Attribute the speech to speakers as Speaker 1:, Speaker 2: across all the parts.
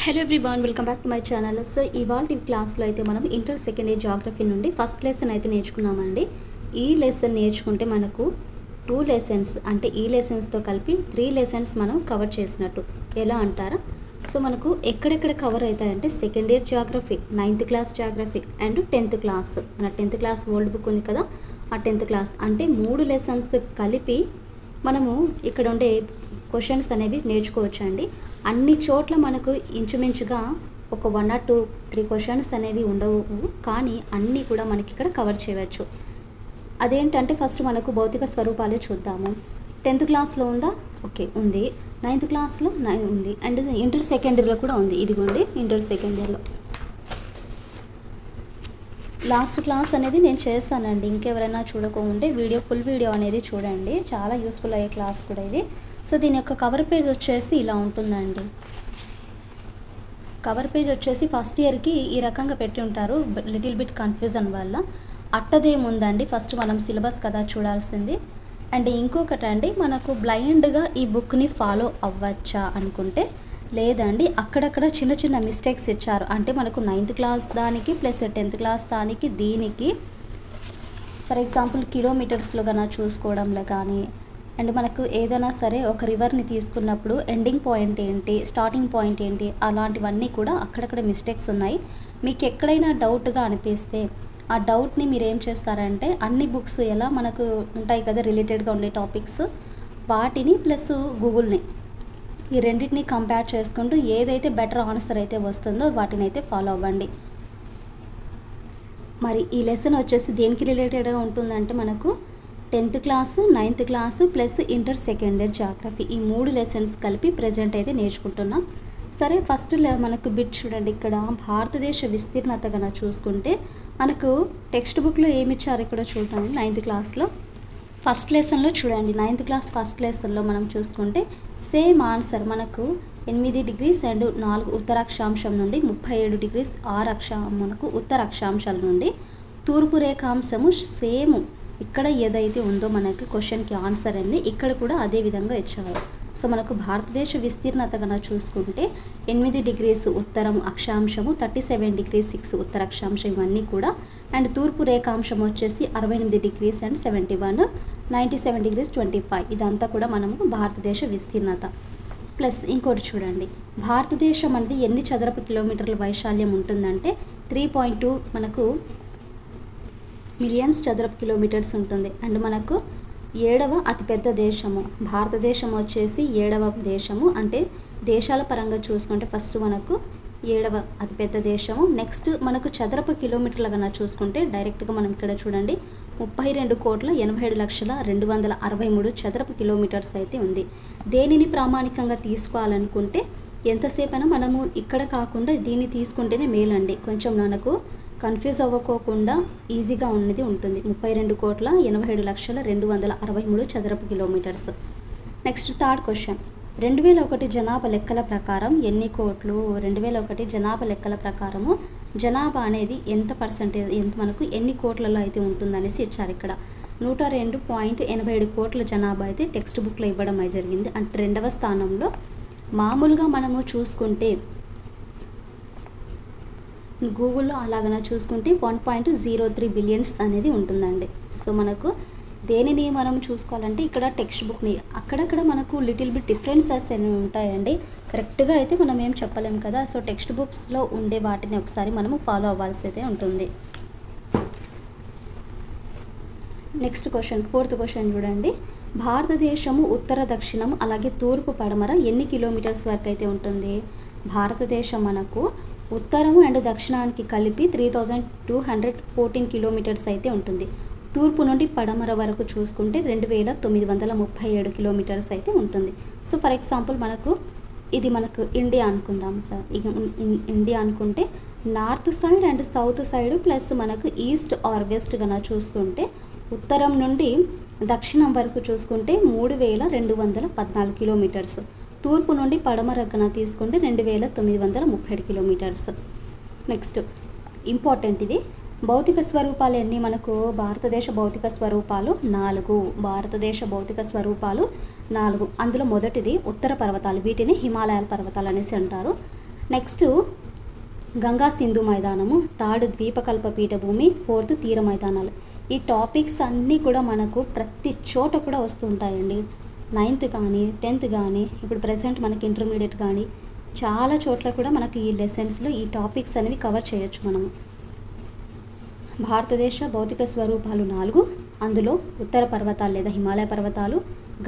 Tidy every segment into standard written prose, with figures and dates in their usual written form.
Speaker 1: Hello everyone, welcome back to my channel. So ఇవాళ క్లాస్లో అయితే మనం ఇంటర్ సెకండ్ ఇయర్ జాగ్రఫీ నుండి ఫస్ట్ లెసన్ అయితే నేర్చుకున్నామండి. ఈ లెసన్ నేర్చుకుంటే మనకు 2 లెసన్స్ అంటే ఈ లెసన్స్తో కలిపి 3 లెసన్స్ మనం కవర్ చేసినట్టు. ఎలా అంటారా? సో మనకు ఎక్కడెక్కడ కవర్ అవుతాయంటే second year geography, 9th class geography and 10th class. మన 10th క్లాస్ ఓల్డ్ బుక్ ఉంది కదా, ఆ 10th క్లాస్ అంటే 3 లెసన్స్ కలిపి మనము ఇక్కడ ఉండే క్వశ్చన్స్ అనేవి నేర్చుకోవచ్చండి. అన్ని చోట్ల మనకు ఇంచుమించుగా ఒక 1 or 2, 3 క్వశ్చన్స్ అనేవి ఉండవు, కానీ అన్నీ కూడా మనకి ఇక్కడ కవర్ చేయవచ్చు. అదేంటంటే ఫస్ట్ మనకు భౌతిక స్వరూపాలే చూద్దాము. 10th క్లాస్లో ఉందా? ఓకే, ఉంది. 9th క్లాస్లో ఉంది అండ్ ఇంటర్ సెకండ్ ఇయర్లో కూడా ఉంది. ఇదిగోండి ఇంటర్ సెకండ్ ఇయర్లో లాస్ట్ క్లాస్ అనేది నేను చేస్తానండి. ఇంకెవరైనా చూడకుంటే ఫుల్ వీడియో అనేది చూడండి, చాలా యూస్ఫుల్ అయ్యే క్లాస్ కూడా ఇది. సో దీని యొక్క కవర్ పేజ్ వచ్చేసి ఇలా ఉంటుందండి. కవర్ పేజ్ వచ్చేసి ఫస్ట్ ఇయర్కి ఈ రకంగా పెట్టి ఉంటారు, లిటిల్ బిట్ కన్ఫ్యూజన్ వల్ల. అట్టదేముందండి, ఫస్ట్ మనం సిలబస్ కదా చూడాల్సింది. అండ్ ఇంకొకటి అండి, మనకు బ్లైండ్గా ఈ బుక్ని ఫాలో అవ్వచ్చా అనుకుంటే లేదండి, అక్కడక్కడ చిన్న చిన్న మిస్టేక్స్ ఇచ్చారు. అంటే మనకు 9th క్లాస్ దానికి ప్లస్ 10th క్లాస్ దానికి దీనికి ఫర్ ఎగ్జాంపుల్ కిలోమీటర్స్లో కన్నా చూసుకోవడంలో కానీ, అండ్ మనకు ఏదైనా సరే ఒక రివర్ని తీసుకున్నప్పుడు ఎండింగ్ పాయింట్ ఏంటి, స్టార్టింగ్ పాయింట్ ఏంటి, అలాంటివన్నీ కూడా అక్కడక్కడ మిస్టేక్స్ ఉన్నాయి. మీకు ఎక్కడైనా డౌట్గా అనిపిస్తే ఆ డౌట్ని మీరు ఏం చేస్తారంటే అన్ని బుక్స్ ఎలా మనకు ఉంటాయి కదా రిలేటెడ్గా ఉండే టాపిక్స్, వాటిని ప్లస్ గూగుల్ని ఈ రెండింటిని కంపేర్ చేసుకుంటూ ఏదైతే బెటర్ ఆన్సర్ అయితే వస్తుందో వాటిని అయితే ఫాలో అవ్వండి. మరి ఈ లెసన్ వచ్చేసి దేనికి రిలేటెడ్గా ఉంటుందంటే మనకు 10th class, 9th class plus inter second year geography, ఈ 3 లెసన్స్ కలిపి ప్రజెంట్ అయితే నేర్చుకుంటున్నాం. సరే, ఫస్ట్ మనకు బిట్ చూడండి. ఇక్కడ భారతదేశ విస్తీర్ణత కన్నా చూసుకుంటే మనకు టెక్స్ట్ బుక్లో ఏమి ఇచ్చారు ఇక్కడ చూడండి. 9th క్లాస్లో ఫస్ట్ లెసన్లో చూడండి, 9th క్లాస్ ఫస్ట్ లెసన్లో మనం చూసుకుంటే సేమ్ ఆన్సర్ మనకు 8 degrees అండ్ 4 ఉత్తర అక్షాంశం నుండి 37 degrees 6 మనకు ఉత్తర అక్షాంశాల నుండి తూర్పు రేఖాంశము సేమ్ ఇక్కడ ఏదైతే ఉందో మనకి క్వశ్చన్కి ఆన్సర్ అండి, ఇక్కడ కూడా అదే విధంగా ఇచ్చేవారు. సో మనకు భారతదేశ విస్తీర్ణత కన్నా చూసుకుంటే 8 degrees ఉత్తరం అక్షాంశము, 37 degrees 6 ఉత్తర అక్షాంశం ఇవన్నీ కూడా, అండ్ తూర్పు రేఖాంశం వచ్చేసి 68 degrees అండ్ 71, 97 degrees 25. ఇదంతా కూడా మనము భారతదేశ విస్తీర్ణత. ప్లస్ ఇంకోటి చూడండి, భారతదేశం అనేది ఎన్ని చదరపు కిలోమీటర్ల వైశాల్యం ఉంటుందంటే 3.2 మనకు మిలియన్స్ చదరపు కిలోమీటర్స్ ఉంటుంది. అండ్ మనకు 7వ అతిపెద్ద దేశము భారతదేశం వచ్చేసి 7వ దేశము. అంటే దేశాల పరంగా చూసుకుంటే ఫస్ట్ మనకు 7వ అతిపెద్ద దేశము. నెక్స్ట్ మనకు చదరపు కిలోమీటర్ల కన్నా చూసుకుంటే డైరెక్ట్గా మనం ఇక్కడ చూడండి 32,87,263 చదరపు కిలోమీటర్స్ అయితే ఉంది. దేనిని ప్రామాణికంగా తీసుకోవాలనుకుంటే ఎంతసేపైనా మనము ఇక్కడ కాకుండా దీన్ని తీసుకుంటేనే మేలండి, కొంచెం మనకు కన్ఫ్యూజ్ అవ్వకోకుండా ఈజీగా ఉన్నది ఉంటుంది. 32,87,263 చదరపు కిలోమీటర్స్. నెక్స్ట్ థర్డ్ క్వశ్చన్, 2001 జనాభా లెక్కల ప్రకారం ఎన్ని కోట్లు? 2001 జనాభా లెక్కల ప్రకారము జనాభా అనేది ఎంత పర్సెంటేజ్, ఎంత మనకు ఎన్ని కోట్లలో అయితే ఉంటుందనేసి ఇచ్చారు. ఇక్కడ 102.87 కోట్ల జనాభా అయితే టెక్స్ట్ బుక్లో ఇవ్వడం అయితే జరిగింది. అంటే 2వ స్థానంలో. మామూలుగా మనము చూసుకుంటే గూగుల్లో అలాగనా చూసుకుంటే 1.03 బిలియన్స్ అనేది ఉంటుందండి. సో మనకు దేనిని మనం చూసుకోవాలంటే ఇక్కడ టెక్స్ట్ బుక్ని అక్కడక్కడ మనకు లిటిల్ బిట్ డిఫరెన్సెస్ అనేవి ఉంటాయండి, కరెక్ట్గా అయితే మనం ఏం చెప్పలేం కదా. సో టెక్స్ట్ బుక్స్లో ఉండే వాటిని ఒకసారి మనము ఫాలో అవ్వాల్సి అయితే ఉంటుంది. నెక్స్ట్ క్వశ్చన్, 4th క్వశ్చన్ చూడండి, భారతదేశము ఉత్తర దక్షిణం అలాగే తూర్పు పడమర ఎన్ని కిలోమీటర్స్ వరకు అయితే ఉంటుంది? భారతదేశం మనకు ఉత్తరము అండ్ దక్షిణానికి కలిపి 3214 కిలోమీటర్స్ అయితే ఉంటుంది. తూర్పు నుండి పడమర వరకు చూసుకుంటే 2937 కిలోమీటర్స్ అయితే ఉంటుంది. సో ఫర్ ఎగ్జాంపుల్ మనకు ఇది మనకు ఇండియా అనుకుందాం సార్. ఇండియా అనుకుంటే north side and south side plus మనకు ఈస్ట్ ఆర్ వెస్ట్ కన్నా చూసుకుంటే ఉత్తరం నుండి దక్షిణం వరకు చూసుకుంటే 3214 కిలోమీటర్స్. తూర్పు నుండి పడమర కన్నా తీసుకుంటే 2937 కిలోమీటర్స్. నెక్స్ట్ ఇంపార్టెంట్ ఇది, భౌతిక స్వరూపాలు ఎన్ని మనకు? భారతదేశ భౌతిక స్వరూపాలు 4. భారతదేశ భౌతిక స్వరూపాలు 4. అందులో మొదటిది ఉత్తర పర్వతాలు, వీటిని హిమాలయాల పర్వతాలు అనేసి అంటారు. నెక్స్ట్ గంగా సింధు మైదానము, థర్డ్ ద్వీపకల్ప పీఠభూమి, ఫోర్త్ తీర మైదానాలు. ఈ టాపిక్స్ అన్నీ కూడా మనకు ప్రతి చోట కూడా వస్తుంటాయండి. 9th కానీ 10th కానీ ఇప్పుడు ప్రజెంట్ మనకి ఇంటర్మీడియట్ కానీ చాలా చోట్ల కూడా మనకి ఈ లెసన్స్లో ఈ టాపిక్స్ అనేవి కవర్ చేయొచ్చు మనము. భారతదేశ భౌతిక స్వరూపాలు 4, అందులో ఉత్తర పర్వతాలు లేదా హిమాలయ పర్వతాలు,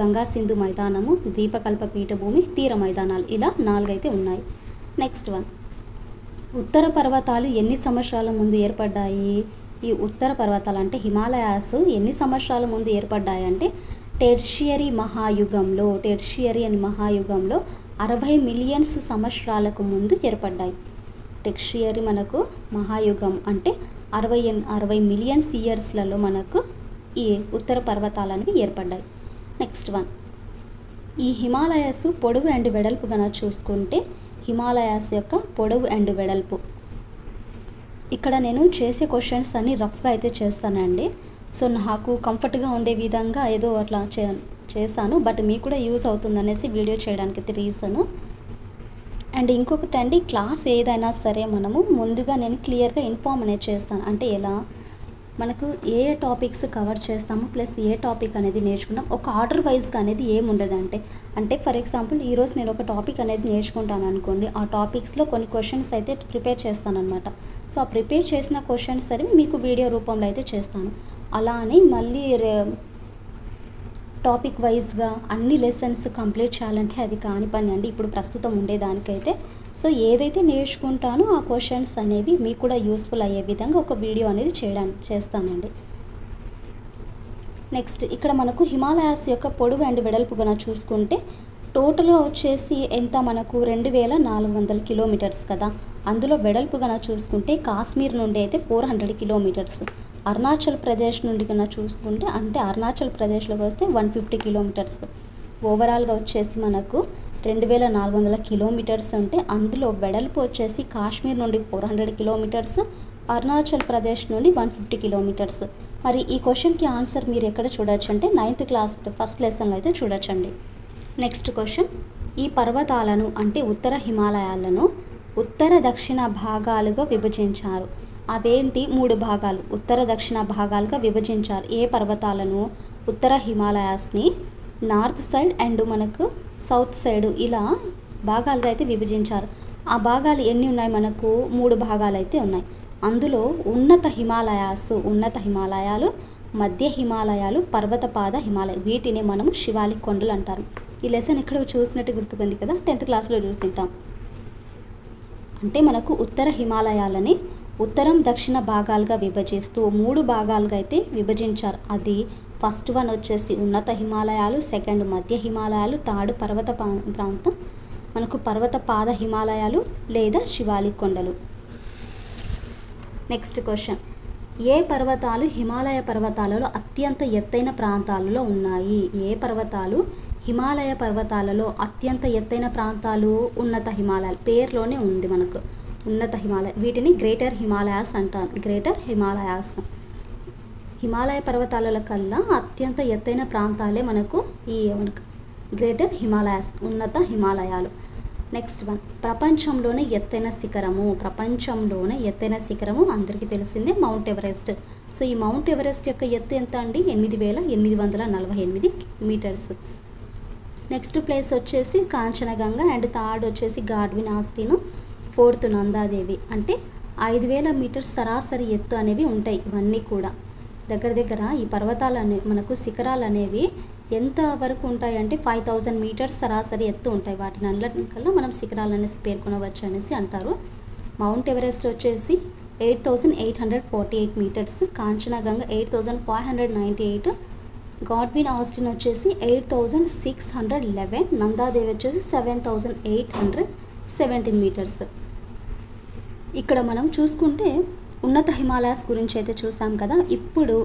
Speaker 1: గంగా సింధు మైదానము, ద్వీపకల్ప పీఠభూమి, తీర మైదానాలు, ఇలా 4 అయితే ఉన్నాయి. నెక్స్ట్ వన్, ఉత్తర పర్వతాలు ఎన్ని సంవత్సరాల ముందు ఏర్పడ్డాయి? ఈ ఉత్తర పర్వతాలు అంటే హిమాలయాస్ ఎన్ని సంవత్సరాల ముందు ఏర్పడ్డాయి అంటే టెర్షియరీ మహాయుగంలో, టెర్షియరీ అని మహాయుగంలో 60 మిలియన్స్ సంవత్సరాలకు ముందు ఏర్పడ్డాయి. టెర్షియరీ మనకు మహాయుగం అంటే 60 మిలియన్స్ ఇయర్స్లలో మనకు ఈ ఉత్తర పర్వతాలు అనేవి ఏర్పడ్డాయి. నెక్స్ట్ వన్, ఈ హిమాలయాస్ పొడవు అండ్ వెడల్పు కనుక చూసుకుంటే హిమాలయాస్ యొక్క పొడవు అండ్ వెడల్పు, ఇక్కడ నేను చేసే క్వశ్చన్స్ అన్నీ రఫ్గా అయితే చేస్తానండి. సో నాకు కంఫర్ట్గా ఉండే విధంగా ఏదో అట్లా చేశాను, బట్ మీకు కూడా యూస్ అవుతుంది అనేసి వీడియో చేయడానికి అయితే రీజను. అండ్ ఇంకొకటి అండి, క్లాస్ ఏదైనా సరే మనము ముందుగా నేను క్లియర్గా ఇన్ఫార్మ్ అనేది చేస్తాను. అంటే ఎలా మనకు ఏ టాపిక్స్ కవర్ చేస్తాము ప్లస్ ఏ టాపిక్ అనేది నేర్చుకున్నాం, ఒక ఆర్డర్ వైజ్గా అనేది ఏముండదు. అంటే ఫర్ ఎగ్జాంపుల్ ఈరోజు నేను ఒక టాపిక్ అనేది నేర్చుకుంటాను అనుకోండి, ఆ టాపిక్స్లో కొన్ని క్వశ్చన్స్ అయితే ప్రిపేర్ చేస్తాను అనమాట. సో ఆ ప్రిపేర్ చేసిన క్వశ్చన్స్ సరే మీకు వీడియో రూపంలో అయితే చేస్తాను. అలా అని మళ్ళీ టాపిక్ వైజ్గా అన్ని లెసన్స్ కంప్లీట్ చేయాలంటే అది కాని పని అండి ఇప్పుడు ప్రస్తుతం ఉండేదానికైతే. సో ఏదైతే నేర్చుకుంటానో ఆ క్వశ్చన్స్ అనేవి మీకు కూడా యూస్ఫుల్ అయ్యే విధంగా ఒక వీడియో అనేది చేస్తానండి. నెక్స్ట్ ఇక్కడ మనకు హిమాలయాస్ యొక్క పొడవు అండ్ వెడల్పు కనుక చూసుకుంటే టోటల్గా వచ్చేసి ఎంత మనకు 2400 కిలోమీటర్స్ కదా. అందులో వెడల్పు కనుక చూసుకుంటే కాశ్మీర్ నుండి అయితే 400 కిలోమీటర్స్, అరుణాచల్ ప్రదేశ్ నుండి కన్నా చూసుకుంటే అంటే అరుణాచల్ ప్రదేశ్లోకి వస్తే 150 కిలోమీటర్స్, ఓవరాల్గా వచ్చేసి మనకు 2400 కిలోమీటర్స్ ఉంటే అందులో వెడల్పు వచ్చేసి కాశ్మీర్ నుండి 400 కిలోమీటర్స్, అరుణాచల్ ప్రదేశ్ నుండి 150 కిలోమీటర్స్. మరి ఈ క్వశ్చన్కి ఆన్సర్ మీరు ఎక్కడ చూడొచ్చు అంటే 9th క్లాస్ ఫస్ట్ లెసన్లో అయితే చూడొచ్చండి. నెక్స్ట్ క్వశ్చన్, ఈ పర్వతాలను అంటే ఉత్తర హిమాలయాలను ఉత్తర దక్షిణ భాగాలుగా విభజించారు. అవేంటి? 3 భాగాలు, ఉత్తర దక్షిణ భాగాలుగా విభజించారు. ఏ పర్వతాలను? ఉత్తర హిమాలయాస్ని నార్త్ సైడ్ అండ్ మనకు సౌత్ సైడ్ ఇలా భాగాలుగా అయితే విభజించారు. ఆ భాగాలు ఎన్ని ఉన్నాయి? మనకు 3 భాగాలు అయితే ఉన్నాయి. అందులో ఉన్నత హిమాలయాలు, మధ్య హిమాలయాలు, పర్వతపాద హిమాలయ, వీటిని మనము శివాలిక్ కొండలు అంటారు. ఈ లెసన్ ఇక్కడ చూసినట్టు గుర్తుకుంది కదా, 10th క్లాస్లో చూస్తుంటాం. అంటే మనకు ఉత్తర హిమాలయాలని ఉత్తరం దక్షిణ భాగాలుగా విభజిస్తూ 3 భాగాలుగా అయితే విభజించారు. అది ఫస్ట్ వన్ వచ్చేసి ఉన్నత హిమాలయాలు, సెకండ్ మధ్య హిమాలయాలు, థర్డ్ పర్వత ప్రాంతం మనకు పర్వతపాద హిమాలయాలు లేదా శివాలిక్ కొండలు. నెక్స్ట్ క్వశ్చన్, ఏ పర్వతాలు హిమాలయ పర్వతాలలో అత్యంత ఎత్తైన ప్రాంతాలలో ఉన్నాయి? ఏ పర్వతాలు హిమాలయ పర్వతాలలో అత్యంత ఎత్తైన ప్రాంతాలు? ఉన్నత హిమాలయాలు, పేరులోనే ఉంది మనకు ఉన్నత హిమాలయ, వీటిని గ్రేటర్ హిమాలయాస్ అంటారు. గ్రేటర్ హిమాలయాస్ హిమాలయ పర్వతాల కల్లా అత్యంత ఎత్తైన ప్రాంతాలే మనకు ఈ గ్రేటర్ హిమాలయాస్, ఉన్నత హిమాలయాలు. నెక్స్ట్ వన్, ప్రపంచంలోనే ఎత్తైన శిఖరము అందరికీ తెలిసిందే మౌంట్ ఎవరెస్ట్. సో ఈ మౌంట్ ఎవరెస్ట్ యొక్క ఎత్తు ఎంత అండి? 8848 మీటర్స్. నెక్స్ట్ ప్లేస్ వచ్చేసి కాంచనగంగా అండ్ థర్డ్ వచ్చేసి గాడ్విన్ ఆస్టిన్, ఫోర్త్ నందాదేవి. అంటే 5000 మీటర్స్ సరాసరి ఎత్తు అనేవి ఉంటాయి. ఇవన్నీ కూడా దగ్గర ఈ పర్వతాలు మనకు శిఖరాలు అనేవి ఎంత వరకు ఉంటాయి అంటే 5000 మీటర్స్ సరాసరి ఎత్తు ఉంటాయి. వాటిని అన్నిటికల్లా మనం శిఖరాలు అనేసి పేర్కొనవచ్చు అనేసి అంటారు. మౌంట్ ఎవరెస్ట్ వచ్చేసి 8848 మీటర్స్, కాంచనగంగా 8598, గాడ్విన్ ఆస్టిన్ వచ్చేసి 8611, నందాదేవి వచ్చేసి 7817 మీటర్స్. ఇక్కడ మనం చూసుకుంటే ఉన్నత హిమాలయాస్ గురించి అయితే చూసాం కదా. ఇప్పుడు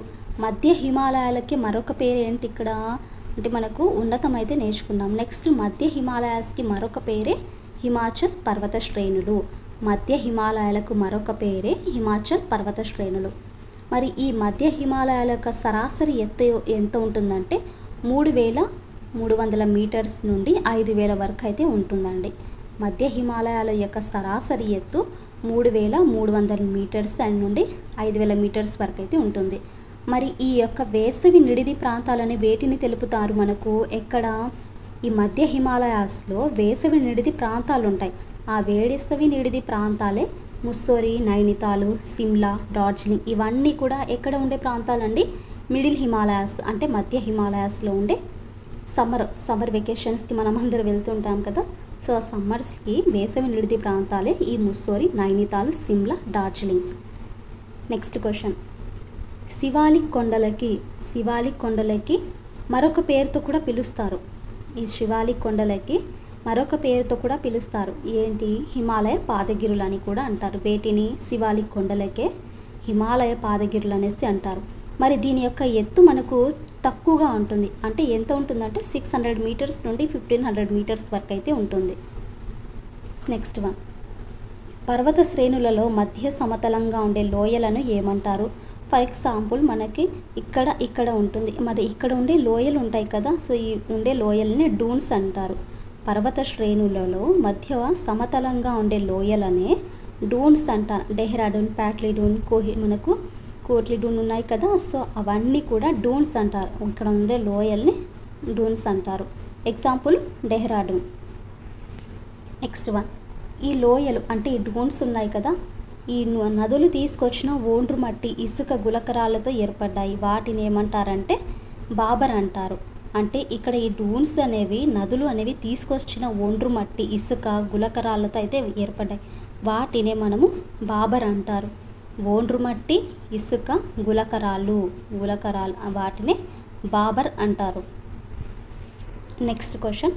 Speaker 1: మధ్య హిమాలయాలకి మరొక పేరు ఏంటి ఇక్కడ అంటే మనకు ఉన్నతం అయితే నేర్చుకున్నాం. నెక్స్ట్ మధ్య హిమాలయాస్కి మరొక పేరే హిమాచల్ పర్వత శ్రేణులు. మధ్య హిమాలయాలకు మరొక పేరే హిమాచల్ పర్వత శ్రేణులు. మరి ఈ మధ్య హిమాలయాల యొక్క సరాసరి ఎత్తు ఎంత ఉంటుందంటే 3300 మీటర్స్ నుండి 5000 వరకు అయితే ఉంటుందండి. మధ్య హిమాలయాల యొక్క సరాసరి ఎత్తు 3300 మీటర్స్ నుండి 5000 మీటర్స్ వరకు అయితే ఉంటుంది. మరి ఈ యొక్క వేసవి నిడిది ప్రాంతాలని వేటిని తెలుపుతారు మనకు? ఎక్కడ? ఈ మధ్య హిమాలయాస్లో వేసవి నిడిది ప్రాంతాలు ఉంటాయి. ఆ వేసవి నిడిది ప్రాంతాలే ముస్సోరీ, నైనితాలు, సిమ్లా, డార్జిలింగ్ ఇవన్నీ కూడా ఎక్కడ ఉండే ప్రాంతాలండి? మిడిల్ హిమాలయాస్ అంటే మధ్య హిమాలయాస్లో ఉండే సమ్మర్ వెకేషన్స్కి మనం అందరూ వెళ్తుంటాం కదా. సో ఆ సమ్మర్స్కి వేసవి నిడిది ప్రాంతాలే ఈ ముస్సోరీ, నైనితాల్, సిమ్లా, డార్జిలింగ్. నెక్స్ట్ క్వశ్చన్, శివాలిక్ కొండలకి మరొక పేరుతో కూడా పిలుస్తారు. ఈ శివాలిక్ కొండలకి మరొక పేరుతో కూడా పిలుస్తారు. ఏంటి? హిమాలయ పాదగిరులు అని కూడా అంటారు. వేటిని? శివాలిక్ కొండలకే హిమాలయ పాదగిరులు అనేసి అంటారు. మరి దీని యొక్క ఎత్తు మనకు తక్కువగా ఉంటుంది. అంటే ఎంత ఉంటుందంటే 600 మీటర్స్ నుండి 1500 మీటర్స్ వరకు అయితే ఉంటుంది. నెక్స్ట్ వన్, పర్వత శ్రేణులలో మధ్య సమతలంగా ఉండే లోయలను ఏమంటారు? ఫర్ ఎగ్జాంపుల్ మనకి ఇక్కడ ఉంటుంది. మరి ఇక్కడ ఉండే లోయలు ఉంటాయి కదా. సో ఈ ఉండే లోయలని డూన్స్ అంటారు. పర్వత శ్రేణులలో మధ్య సమతలంగా ఉండే లోయలనే డూన్స్ అంటారు. డెహ్రాడూన్, ప్యాట్లీడూన్, కోట్లీడూన్ ఉన్నాయి కదా. సో అవన్నీ కూడా డూన్స్ అంటారు. ఇక్కడ ఉండే లోయల్ని డూన్స్ అంటారు. ఎగ్జాంపుల్ డెహ్రాడూన్. నెక్స్ట్ వన్, ఈ లోయలు అంటే ఈ డూన్స్ ఉన్నాయి కదా, ఈ నదులు తీసుకొచ్చిన ఒండ్రు మట్టి, ఇసుక, గులకరాళ్ళతో ఏర్పడ్డాయి. వాటిని ఏమంటారంటే బాబర్ అంటారు. అంటే ఇక్కడ ఈ డూన్స్ అనేవి నదులు అనేవి తీసుకొచ్చిన ఒండ్రు మట్టి, ఇసుక, గులకరాళ్ళతో అయితే ఏర్పడ్డాయి. వాటినే మనము బాబర్ అంటారు. ఒండ్రు మట్టి, ఇసుక, గులకరాలు వాటిని బాబర్ అంటారు. నెక్స్ట్ క్వశ్చన్,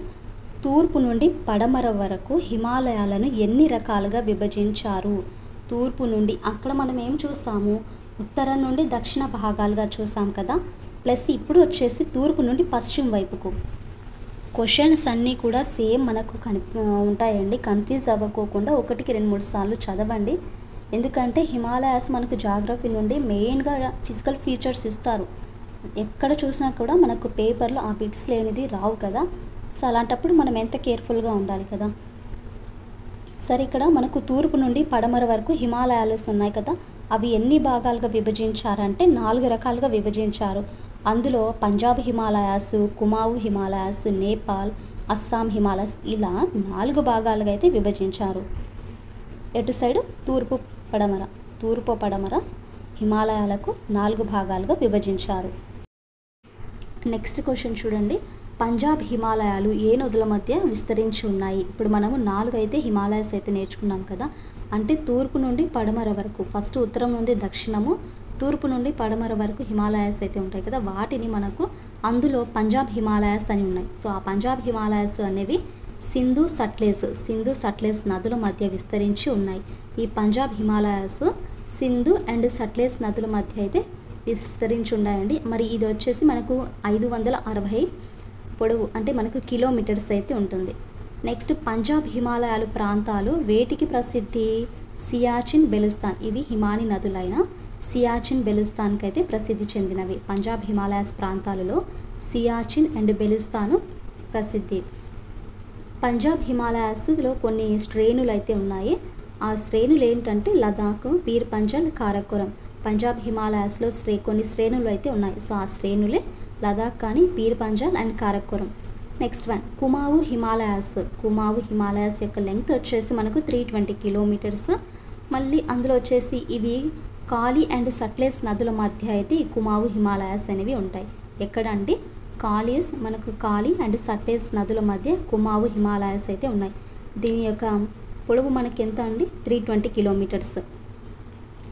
Speaker 1: తూర్పు నుండి పడమర వరకు హిమాలయాలను ఎన్ని రకాలుగా విభజించారు? తూర్పు నుండి అక్కడ మనం ఏం చూస్తాము? ఉత్తరం నుండి దక్షిణ భాగాలుగా చూసాం కదా. ప్లస్ ఇప్పుడు వచ్చేసి తూర్పు నుండి పశ్చిమ వైపుకు. క్వశ్చన్స్ అన్నీ కూడా సేమ్ మనకు ఉంటాయండి. కన్ఫ్యూజ్ అవ్వకోకుండా 1కి 2-3 సార్లు చదవండి. ఎందుకంటే హిమాలయాస్ మనకు జాగ్రఫీ నుండి మెయిన్గా ఫిజికల్ ఫీచర్స్ ఇస్తారు. ఎక్కడ చూసినా కూడా మనకు పేపర్లో ఆ బిట్స్ లేనిది రావు కదా. సో అలాంటప్పుడు మనం ఎంత కేర్ఫుల్గా ఉండాలి కదా. సరే, ఇక్కడ మనకు తూర్పు నుండి పడమర వరకు హిమాలయాస్ ఉన్నాయి కదా. అవి ఎన్ని భాగాలుగా విభజించారంటే 4 రకాలుగా విభజించారు. అందులో పంజాబ్ హిమాలయాస్, కుమావు హిమాలయాస్, నేపాల్, అస్సాం హిమాలయాస్ ఇలా 4 భాగాలుగా అయితే విభజించారు. ఎటు సైడ్? తూర్పు పడమర హిమాలయాలకు 4 భాగాలుగా విభజించారు. నెక్స్ట్ క్వశ్చన్ చూడండి, పంజాబ్ హిమాలయాలు ఏ నదుల మధ్య విస్తరించి ఉన్నాయి? ఇప్పుడు మనము 4 అయితే హిమాలయాస్ అయితే నేర్చుకున్నాం కదా. అంటే తూర్పు నుండి పడమర వరకు, ఫస్ట్ ఉత్తరం నుండి దక్షిణము, తూర్పు నుండి పడమర వరకు హిమాలయాస్ అయితే ఉంటాయి కదా. వాటిని మనకు అందులో పంజాబ్ హిమాలయాస్ అని ఉన్నాయి. సో ఆ పంజాబ్ హిమాలయాస్ అనేవి సింధు సట్లెజ్ నదుల మధ్య విస్తరించి ఉన్నాయి. ఈ పంజాబ్ హిమాలయాస్ సింధు అండ్ సట్లెజ్ నదుల మధ్య అయితే విస్తరించి ఉన్నాయండి. మరి ఇది వచ్చేసి మనకు 560 పొడవు, అంటే మనకు కిలోమీటర్స్ అయితే ఉంటుంది. నెక్స్ట్, పంజాబ్ హిమాలయాలు ప్రాంతాలు వేటికి ప్రసిద్ధి? సియాచిన్, బెలుస్తాన్. ఇవి హిమాని నదులైన సియాచిన్, బెలుస్తాన్కి అయితే ప్రసిద్ధి చెందినవి. పంజాబ్ హిమాలయాస్ ప్రాంతాలలో సియాచిన్ అండ్ బెలుస్తాను ప్రసిద్ధి. పంజాబ్ హిమాలయాస్లో కొన్ని శ్రేణులు అయితే ఉన్నాయి. ఆ శ్రేణులు ఏంటంటే లదాఖ్, పీర్ పంజల్, కారకోరం. పంజాబ్ హిమాలయాస్లో కొన్ని శ్రేణులు అయితే ఉన్నాయి. సో ఆ శ్రేణులే లదాఖ్ కానీ, Pir Panjal and Karakoram. Next one, Kumaon Himalayas యొక్క లెంగ్త్ వచ్చేసి మనకు 320 కిలోమీటర్స్. మళ్ళీ అందులో వచ్చేసి ఇవి కాళీ అండ్ సట్లెజ్ నదుల మధ్య అయితే ఈ కుమావు హిమాలయాస్ అనేవి ఉంటాయి. ఎక్కడండి? మనకు కాళీ అండ్ సట్లెజ్ నదుల మధ్య కుమావు హిమాలయాస్ అయితే ఉన్నాయి. దీని యొక్క పొడవు మనకి ఎంత అండి? 320 kilometres.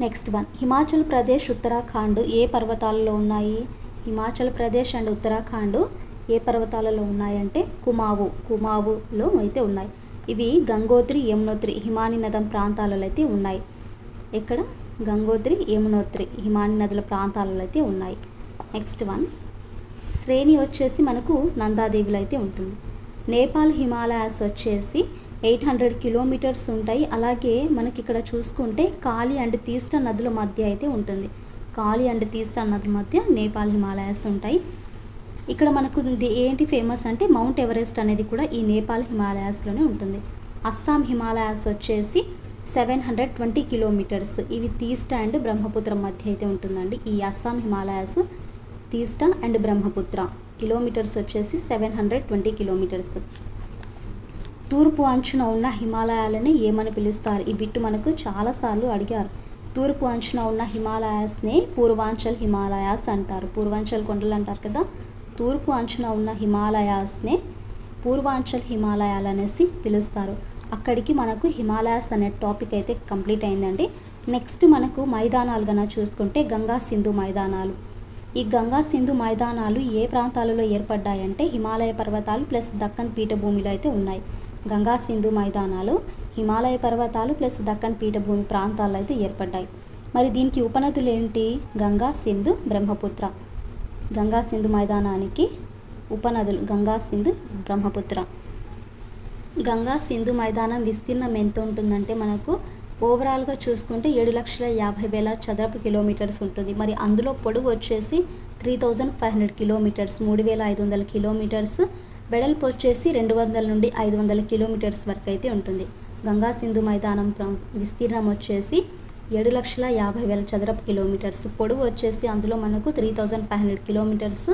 Speaker 1: Next one, Himachal Pradesh, Uttarakhand ఏ పర్వతాలలో ఉన్నాయి? హిమాచల్ ప్రదేశ్ అండ్ ఉత్తరాఖండ్ ఏ పర్వతాలలో ఉన్నాయంటే కుమావులో అయితే ఉన్నాయి. ఇవి గంగోత్రి, యమునోత్రి హిమాని నదం ప్రాంతాలలో అయితే ఉన్నాయి. ఎక్కడ? గంగోత్రి, యమునోత్రి హిమాని నదుల ప్రాంతాలలో అయితే ఉన్నాయి. నెక్స్ట్ వన్, శ్రేణి వచ్చేసి మనకు నందాదేవిలో అయితే ఉంటుంది. నేపాల్ హిమాలయాస్ వచ్చేసి 800 కిలోమీటర్స్ ఉంటాయి. అలాగే మనకి ఇక్కడ చూసుకుంటే కాళీ అండ్ తీస్టా నదుల మధ్య అయితే ఉంటుంది. కాళీ అండ్ తీస్టా నదుల మధ్య నేపాల్ హిమాలయాస్ ఉంటాయి. ఇక్కడ మనకు ఏంటి ఫేమస్ అంటే మౌంట్ ఎవరెస్ట్ అనేది కూడా ఈ నేపాల్ హిమాలయాస్లోనే ఉంటుంది. అస్సాం హిమాలయాస్ వచ్చేసి 720 కిలోమీటర్స్. ఇవి తీస్టా అండ్ బ్రహ్మపుత్ర మధ్య అయితే ఉంటుందండి. ఈ అస్సాం హిమాలయాస్ తీస్టా అండ్ బ్రహ్మపుత్ర కిలోమీటర్స్ వచ్చేసి 720 కిలోమీటర్స్. తూర్పు అంచున ఉన్న హిమాలయాలని ఏమని పిలుస్తారు? ఈ బిట్టు మనకు చాలాసార్లు అడిగారు. తూర్పు అంచున ఉన్న హిమాలయాస్నే పూర్వాంచల్ హిమాలయాస్ అంటారు. పూర్వాంచల్ కొండలు అంటారు కదా, తూర్పు అంచున ఉన్న హిమాలయాస్నే పూర్వాంచల్ హిమాలయాలు అనేసి పిలుస్తారు. అక్కడికి మనకు హిమాలయాస్ అనే టాపిక్ అయితే కంప్లీట్ అయిందండి. నెక్స్ట్ మనకు మైదానాలు కన్నా చూసుకుంటే గంగా సింధు మైదానాలు. ఈ గంగా సింధు మైదానాలు ఏ ప్రాంతాలలో ఏర్పడ్డాయంటే హిమాలయ పర్వతాలు ప్లస్ దక్కన్ పీఠభూమిలో అయితే ఉన్నాయి. గంగా సింధు మైదానాలు హిమాలయ పర్వతాలు ప్లస్ దక్కన్ పీఠభూమి ప్రాంతాల్లో అయితే ఏర్పడ్డాయి. మరి దీనికి ఉపనదులు ఏంటి? గంగా, సింధు, బ్రహ్మపుత్ర. గంగా సింధు మైదానానికి ఉపనదులు గంగా, సింధు, బ్రహ్మపుత్ర. గంగా సింధు మైదానం విస్తీర్ణం ఎంత ఉంటుందంటే మనకు ఓవరాల్గా చూసుకుంటే 7,50,000 చదరపు కిలోమీటర్స్ ఉంటుంది. మరి అందులో పొడవు వచ్చేసి 3,500 కిలోమీటర్స్, 3,500 కిలోమీటర్స్. వెడల్పు వచ్చేసి 200 నుండి 500 కిలోమీటర్స్ వరకు అయితే ఉంటుంది. గంగా సింధు మైదానం విస్తీర్ణం వచ్చేసి 7,50,000 చదరపు కిలోమీటర్స్. పొడవు వచ్చేసి అందులో మనకు 3,500 కిలోమీటర్స్,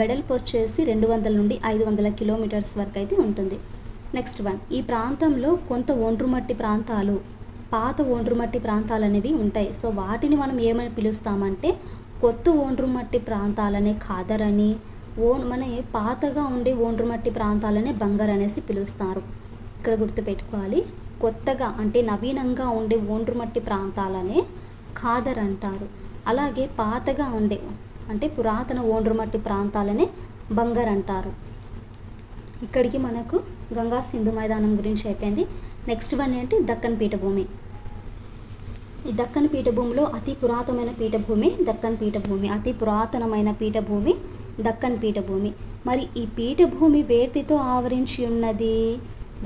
Speaker 1: వెడల్పు వచ్చేసి 200 నుండి 500 కిలోమీటర్స్ వరకు అయితే ఉంటుంది. నెక్స్ట్ వన్, ఈ ప్రాంతంలో కొంత ఒండ్రుమట్టి ప్రాంతాలు, పాత ఒండ్రుమట్టి ప్రాంతాలు అనేవి ఉంటాయి. సో వాటిని మనం ఏమని పిలుస్తామంటే కొత్త ఒండ్రుమట్టి ప్రాంతాలనే ఖాదర్ అని, మన పాతగా ఉండే ఒండ్రుమట్టి ప్రాంతాలనే బంగర్ అనేసి పిలుస్తారు. ఇక్కడ గుర్తుపెట్టుకోవాలి, కొత్తగా అంటే నవీనంగా ఉండే ఒండ్రుమట్టి ప్రాంతాలనే ఖాదర్ అంటారు. అలాగే పాతగా ఉండే అంటే పురాతన ఒండ్రుమట్టి ప్రాంతాలనే బంగర్ అంటారు. ఇక్కడికి మనకు గంగా సింధు మైదానం గురించి అయిపోయింది. నెక్స్ట్ వన్ ఏంటి? దక్కన్ పీఠభూమి. ఈ దక్కన్ పీఠభూమిలో అతి పురాతనమైన పీఠభూమి దక్కన్ పీఠభూమి. అతి పురాతనమైన పీఠభూమి దక్కన్ పీఠభూమి. మరి ఈ పీఠభూమి వేటితో ఆవరించి ఉన్నది?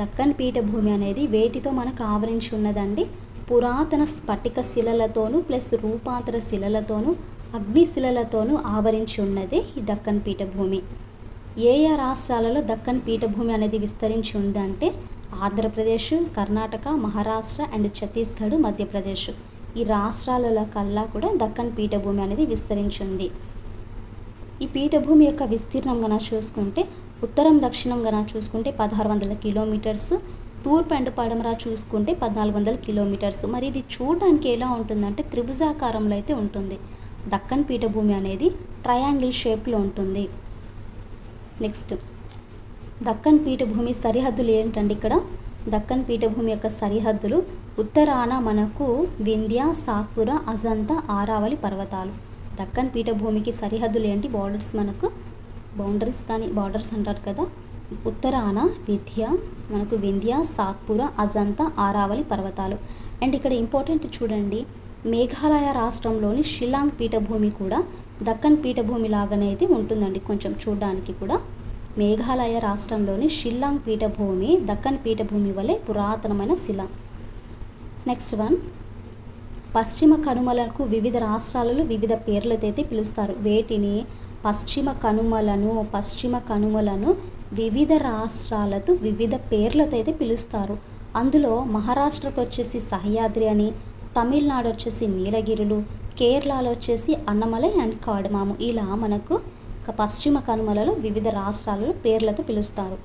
Speaker 1: దక్కన్ పీఠభూమి అనేది వేటితో మనకు ఆవరించి ఉన్నదండి? పురాతన స్ఫటిక శిలలతోనూ ప్లస్ రూపాంతర శిలలతోనూ అగ్నిశిలలతోనూ ఆవరించి ఉన్నదే ఈ దక్కన్ పీఠభూమి. ఏ రాష్ట్రాలలో దక్కన్ పీఠభూమి అనేది విస్తరించి ఉందంటే ఆంధ్రప్రదేశ్, కర్ణాటక, మహారాష్ట్ర అండ్ ఛత్తీస్గఢ్, మధ్యప్రదేశ్. ఈ రాష్ట్రాలలో కల్లా కూడా దక్కన్ పీఠభూమి అనేది విస్తరించి ఉంది. ఈ పీఠభూమి యొక్క విస్తీర్ణం గన చూసుకుంటే ఉత్తరం దక్షిణం గన చూసుకుంటే 1,600 కిలోమీటర్స్, తూర్పు అండ్ పడమర చూసుకుంటే 1,400 కిలోమీటర్స్. మరి ఇది చూడడానికి ఎలా ఉంటుందంటే త్రిభుజాకారంలో అయితే ఉంటుంది. దక్కన్ పీఠభూమి అనేది ట్రయాంగిల్ షేప్లో ఉంటుంది. నెక్స్ట్, దక్కన్ పీఠభూమి సరిహద్దులు ఏంటండి? ఇక్కడ దక్కన్ పీఠభూమి యొక్క సరిహద్దులు ఉత్తరాన మనకు వింధ్య, సాత్పుర, అజంతా, ఆరావళి పర్వతాలు. దక్కన్ పీఠభూమికి సరిహద్దులు ఏంటి? బార్డర్స్. మనకు బార్డర్స్ అంటారు కదా. ఉత్తరాన మనకు వింధ్య, సాత్పుర, అజంతా, ఆరావళి పర్వతాలు. అండ్ ఇక్కడ ఇంపార్టెంట్ చూడండి, మేఘాలయ రాష్ట్రంలోని షిల్లాంగ్ పీఠభూమి కూడా దక్కన్ పీఠభూమి లాగానే అయితే ఉంటుందండి. కొంచెం చూడడానికి కూడా మేఘాలయ రాష్ట్రంలోని షిల్లాంగ్ పీఠభూమి దక్కన్ పీఠభూమి వలె పురాతనమైన శిల. నెక్స్ట్ వన్, పశ్చిమ కనుమలకు వివిధ రాష్ట్రాలలో వివిధ పేర్లతో అయితే పిలుస్తారు. వేటిని? పశ్చిమ కనుమలను వివిధ రాష్ట్రాలతో వివిధ పేర్లతో అయితే పిలుస్తారు. అందులో మహారాష్ట్రకు వచ్చేసి సహ్యాద్రి అని, తమిళనాడు వచ్చేసి నీలగిరులు, కేరళలో వచ్చేసి అన్నమలై అండ్ కాడమాము. ఇలా మనకు పశ్చిమ కనుమలలో వివిధ రాష్ట్రాలలో పేర్లతో పిలుస్తారు.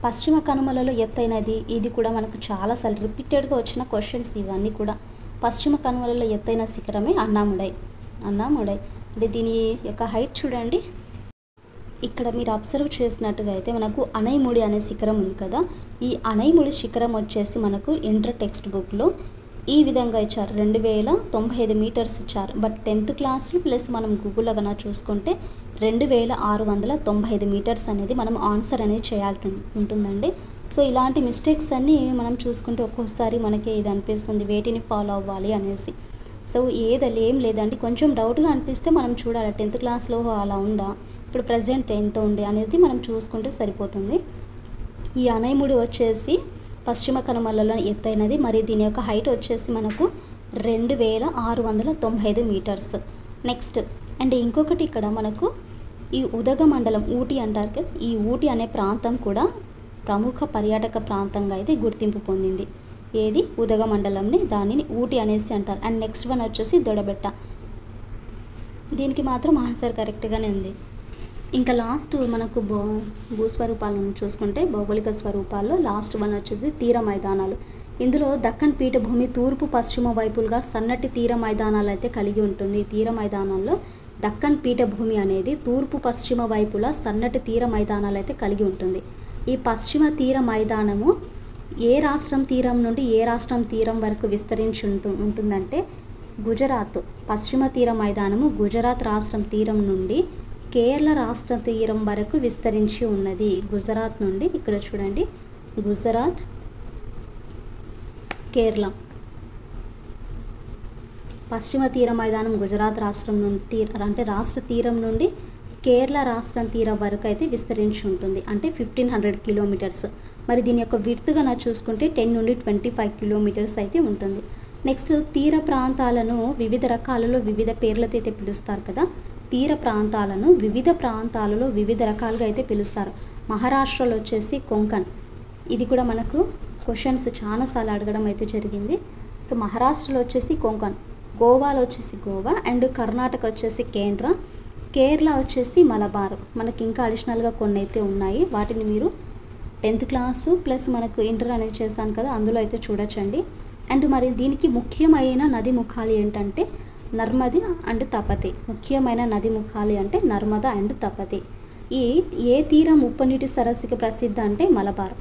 Speaker 1: పశ్చిమ కనుమలలో ఎత్తైనది, ఇది కూడా మనకు చాలాసార్లు రిపీటెడ్గా వచ్చిన క్వశ్చన్స్ ఇవన్నీ కూడా. పశ్చిమ కనుమలలో ఎత్తైన శిఖరమే అన్నాముడై. అంటే దీని యొక్క హైట్ చూడండి. ఇక్కడ మీరు అబ్జర్వ్ చేసినట్టుగా అయితే మనకు అనైముడి అనే శిఖరం ఉంది కదా. ఈ అనైముడి శిఖరం వచ్చేసి మనకు ఇంటర్ టెక్స్ట్ బుక్లో ఈ విధంగా ఇచ్చారు, 2,095 మీటర్స్ ఇచ్చారు. బట్ 10th క్లాస్లో ప్లస్ మనం గూగుల్లో కన్నా చూసుకుంటే 2,695 మీటర్స్ అనేది మనం ఆన్సర్ అనేది చేయాల్సి ఉంటుందండి. సో ఇలాంటి మిస్టేక్స్ అన్నీ మనం చూసుకుంటే ఒక్కోసారి మనకి ఇది అనిపిస్తుంది వేటిని ఫాలో అవ్వాలి అనేసి. సో ఏం లేదండి, కొంచెం డౌట్గా అనిపిస్తే మనం చూడాలి 10th క్లాస్లో అలా ఉందా, ఇప్పుడు ప్రజెంట్ ఎంత ఉంది అనేది మనం చూసుకుంటే సరిపోతుంది. ఈ అనైముడి వచ్చేసి పశ్చిమ కనుమలలో ఎత్తైనది. మరి దీని యొక్క హైట్ వచ్చేసి మనకు 2,695 మీటర్స్. నెక్స్ట్ అండ్ ఇంకొకటి, ఇక్కడ మనకు ఈ ఉదగ మండలం ఊటీ అంటారు కదా, ఈ ఊటీ అనే ప్రాంతం కూడా ప్రముఖ పర్యాటక ప్రాంతంగా అయితే గుర్తింపు పొందింది. ఏది ఉదగమండలంని, దానిని ఊటీ అనేసి అంటారు. అండ్ నెక్స్ట్ వన్ వచ్చేసి దొడబెట్ట. దీనికి మాత్రం ఆన్సర్ కరెక్ట్గానే ఉంది. ఇంకా లాస్ట్ మనకు భూస్వరూపాలను చూసుకుంటే భౌగోళిక స్వరూపాల్లో లాస్ట్ వన్ వచ్చేసి తీర మైదానాలు. ఇందులో దక్కన్ పీఠభూమి తూర్పు పశ్చిమ వైపులుగా సన్నటి తీర మైదానాలు అయితే కలిగి ఉంటుంది. తీర మైదానాల్లో దక్కన్ పీఠభూమి అనేది తూర్పు పశ్చిమ వైపులా సన్నటి తీర మైదానాలు అయితే కలిగి ఉంటుంది. ఈ పశ్చిమ తీర మైదానము ఏ రాష్ట్రం తీరం నుండి ఏ రాష్ట్రం తీరం వరకు విస్తరించి ఉంటుందంటే గుజరాత్. పశ్చిమ తీర మైదానము గుజరాత్ రాష్ట్రం తీరం నుండి కేరళ రాష్ట్ర తీరం వరకు విస్తరించి ఉన్నది. గుజరాత్ నుండి ఇక్కడ చూడండి, గుజరాత్, కేరళ. పశ్చిమ తీర మైదానం గుజరాత్ రాష్ట్రం నుండి అంటే రాష్ట్ర తీరం నుండి కేరళ రాష్ట్రం తీరం వరకు అయితే విస్తరించి ఉంటుంది. అంటే 1500 కిలోమీటర్స్. మరి దీని యొక్క విడ్త్గా చూసుకుంటే 10 నుండి 25 కిలోమీటర్స్ అయితే ఉంటుంది. నెక్స్ట్ తీర ప్రాంతాలను వివిధ రకాలలో వివిధ పేర్లతో అయితే పిలుస్తారు కదా. తీర ప్రాంతాలను వివిధ ప్రాంతాలలో వివిధ రకాలుగా అయితే పిలుస్తారు. మహారాష్ట్రలో వచ్చేసి కొంకణ్. ఇది కూడా మనకు క్వశ్చన్స్ చాలాసార్లు అడగడం అయితే జరిగింది. సో మహారాష్ట్రలో వచ్చేసి కొంకణ్, గోవాలో వచ్చేసి గోవా, అండ్ కర్ణాటక వచ్చేసి కేంద్ర, కేరళ వచ్చేసి మలబార్. మనకి ఇంకా అడిషనల్గా కొన్ని అయితే ఉన్నాయి. వాటిని మీరు 10th క్లాసు ప్లస్ మనకు ఇంటర్ అనేది చేశాను కదా, అందులో అయితే చూడొచ్చండి. అండ్ మరి దీనికి ముఖ్యమైన నది ముఖాలు ఏంటంటే నర్మది అండ్ తపతి. ముఖ్యమైన నది ముఖాలు అంటే నర్మదా అండ్ తపతి. ఏ తీరం ఉప్పు నీటి సరస్సుకి ప్రసిద్ధ అంటే మలబార్.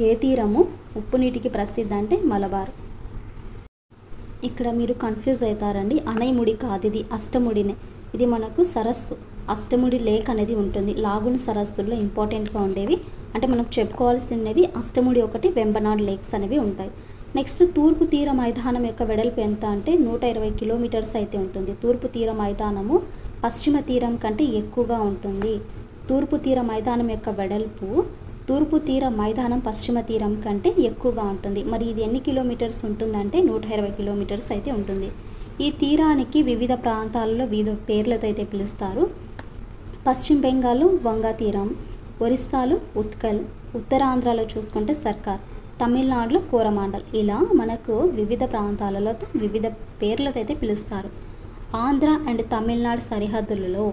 Speaker 1: ఏ తీరము ఉప్పు నీటికి ప్రసిద్ధ అంటే మలబార్. ఇక్కడ మీరు కన్ఫ్యూజ్ అవుతారండి. అనైముడి కాదు, ఇది అష్టముడినే. ఇది మనకు సరస్సు, అష్టముడి లేక్ అనేది ఉంటుంది. లాగున్ సరస్సుల్లో ఇంపార్టెంట్గా ఉండేవి అంటే మనకు చెప్పుకోవాల్సినవి అష్టముడి ఒకటి, వెంబనాడ్ లేక్స్ అనేవి ఉంటాయి. నెక్స్ట్ తూర్పు తీర మైదానం యొక్క వెడల్పు ఎంత అంటే 120 కిలోమీటర్స్ అయితే ఉంటుంది. తూర్పు తీర మైదానము పశ్చిమ తీరం కంటే ఎక్కువగా ఉంటుంది. తూర్పు తీర మైదానం యొక్క వెడల్పు తూర్పు తీర మైదానం పశ్చిమ తీరం కంటే ఎక్కువగా ఉంటుంది. మరి ఇది ఎన్ని కిలోమీటర్స్ ఉంటుందంటే 120 కిలోమీటర్స్ అయితే ఉంటుంది. ఈ తీరానికి వివిధ ప్రాంతాలలో వివిధ పేర్లతో అయితే పిలుస్తారు. పశ్చిమ బెంగాల్లో వంగా తీరం, ఒరిస్సాలో ఉత్కల్, ఉత్తరాంధ్రలో చూసుకుంటే సర్కార్, తమిళనాడులో కోరమాండల్. ఇలా మనకు వివిధ ప్రాంతాలలో వివిధ పేర్లతో అయితే పిలుస్తారు. ఆంధ్ర అండ్ తమిళనాడు సరిహద్దులలో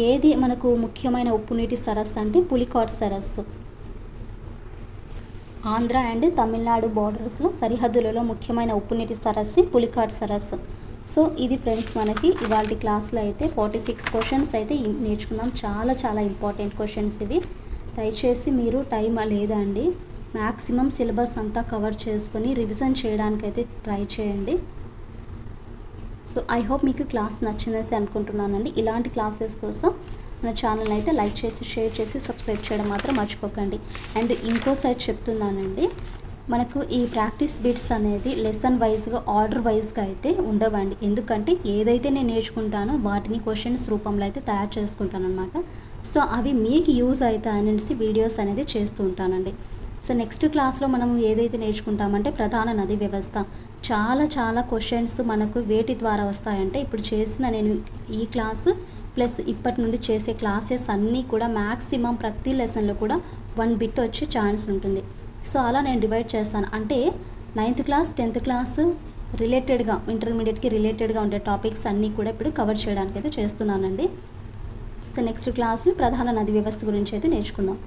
Speaker 1: ఏది మనకు ముఖ్యమైన ఉప్పునీటి సరస్సు అంటే పులికాట్ సరస్సు. ఆంధ్ర అండ్ తమిళనాడు బార్డర్స్లో సరిహద్దులలో ముఖ్యమైన ఉప్పునీటి సరస్సు పులికాట్ సరస్సు. సో ఇది ఫ్రెండ్స్ మనకి ఇవాళ క్లాస్లో అయితే 46 క్వశ్చన్స్ అయితే నేర్చుకున్నాం. చాలా చాలా ఇంపార్టెంట్ క్వశ్చన్స్ ఇవి. దయచేసి మీరు టైం లేదండి, మ్యాక్సిమం సిలబస్ అంతా కవర్ చేసుకొని రివిజన్ చేయడానికైతే ట్రై చేయండి. సో ఐ హోప్ మీకు క్లాస్ నచ్చినసి అనుకుంటున్నానండి. ఇలాంటి క్లాసెస్ కోసం మన ఛానల్ అయితే లైక్ చేసి షేర్ చేసి సబ్స్క్రైబ్ చేయడం మాత్రం మర్చిపోకండి. అండ్ ఇంకోసారి చెప్తున్నానండి, మనకు ఈ ప్రాక్టీస్ బిట్స్ అనేది లెసన్ వైజ్గా ఆర్డర్ వైజ్గా అయితే ఉండవండి. ఎందుకంటే ఏదైతే నేను నేర్చుకుంటానో వాటిని క్వశ్చన్స్ రూపంలో అయితే తయారు చేసుకుంటాను అనమాట. సో అవి మీకు యూజ్ అవుతాయనేసి వీడియోస్ అనేది చేస్తూ ఉంటానండి. సో నెక్స్ట్ క్లాస్లో మనం ఏదైతే నేర్చుకుంటామంటే ప్రధాన నది వ్యవస్థ. చాలా చాలా క్వశ్చన్స్ మనకు వేటి ద్వారా వస్తాయంటే ఇప్పుడు చేసిన నేను ఈ క్లాసు ప్లస్ ఇప్పటి నుండి చేసే క్లాసెస్ అన్నీ కూడా మ్యాక్సిమం ప్రతి లెసన్లో కూడా 1 బిట్ వచ్చే ఛాన్స్ ఉంటుంది. సో అలా నేను డివైడ్ చేస్తాను. అంటే 9th క్లాస్ 10th క్లాస్ రిలేటెడ్గా ఇంటర్మీడియట్కి రిలేటెడ్గా ఉండే టాపిక్స్ అన్నీ కూడా ఇప్పుడు కవర్ చేయడానికి అయితే చేస్తున్నానండి. సో నెక్స్ట్ క్లాస్లో ప్రధాన నది వ్యవస్థ గురించి అయితే నేర్చుకుందాం.